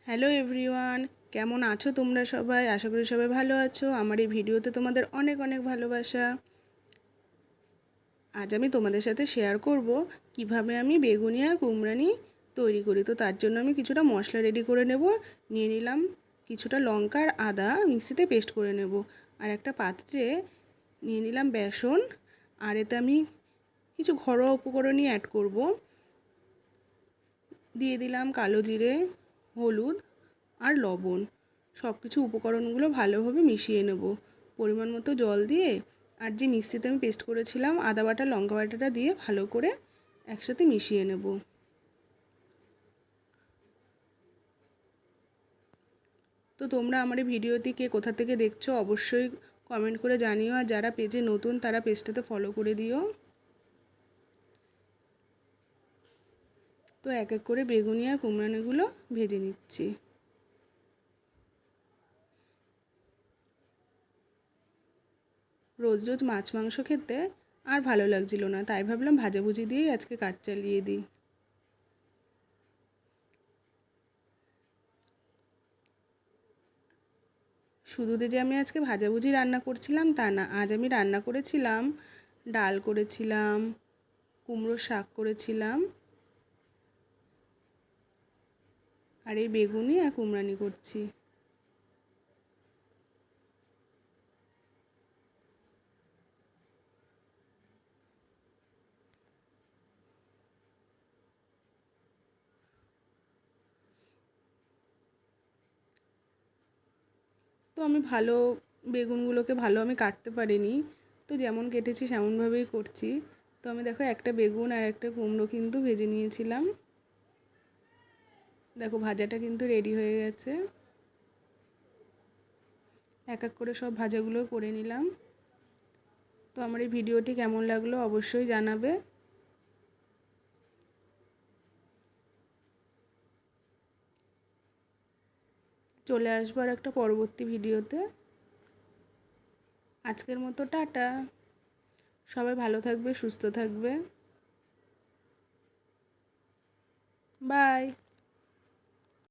Hello everyone, কেমন আছো তোমরা সবাই? আশা করি সবাই ভালো আছো। আমার এই ভিডিওতে তোমাদের অনেক অনেক ভালোবাসা। আজ আমি তোমাদের সাথে শেয়ার করব কিভাবে আমি বেগুনি আর কুমড়ানি তৈরি করি। তো তার জন্য আমি কিছুটা মশলা রেডি করে নেব। নিয়ে নিলাম কিছুটা লঙ্কা আর আদা মিক্সিতে পেস্ট করে নেব। আর একটা পাত্রে নিয়ে নিলাম বেসন। আর এতে আমি কিছু ঘরোয়া উপকরণই অ্যাড করব। দিয়ে দিলাম কালো জিরে, হলুদ আর লবণ। সব কিছু উপকরণগুলো ভালোভাবে মিশিয়ে নেব। পরিমাণ মতো জল দিয়ে আর যে মিক্সিতে আমি পেস্ট করেছিলাম আদা বাটা লঙ্কা বাটাটা দিয়ে ভালো করে একসাথে মিশিয়ে নেব। তো তোমরা আমার এই ভিডিওটি কে কোথা থেকে দেখছো অবশ্যই কমেন্ট করে জানিও। আর যারা পেজে নতুন তারা পেজটাতে ফলো করে দিও। তো এক এক করে বেগুনি আর কুমড়ানিগুলো ভেজে নিচ্ছি। রোজ রোজ মাছ মাংস খেতে আর ভালো লাগছিল না, তাই ভাবলাম ভাজাভুজি দিয়েই আজকে কাজ চালিয়ে দিই। শুধুতে যে আমি আজকে ভাজাভুজি রান্না করছিলাম তা না, আজ আমি রান্না করেছিলাম ডাল করেছিলাম, কুমড়োর শাক করেছিলাম, আর এই বেগুনি আর কুমড়ানি করছি। তো আমি বেগুনগুলোকে ভালো আমি কাটতে পারিনি, তো যেমন কেটেছি সেমনভাবেই করছি। তো আমি দেখো একটা বেগুন আর একটা কুমড়ো কিন্তু ভেজে নিয়েছিলাম। দেখো ভাজাটা কিন্তু রেডি হয়ে গেছে। এক এক করে সব ভাজাগুলো করে নিলাম। তো আমার এই ভিডিওটি কেমন লাগলো অবশ্যই জানাবে। চলে আসবো আর একটা পরবর্তী ভিডিওতে। আজকের মতো টাটা। সবাই ভালো থাকবে, সুস্থ থাকবে। বাই।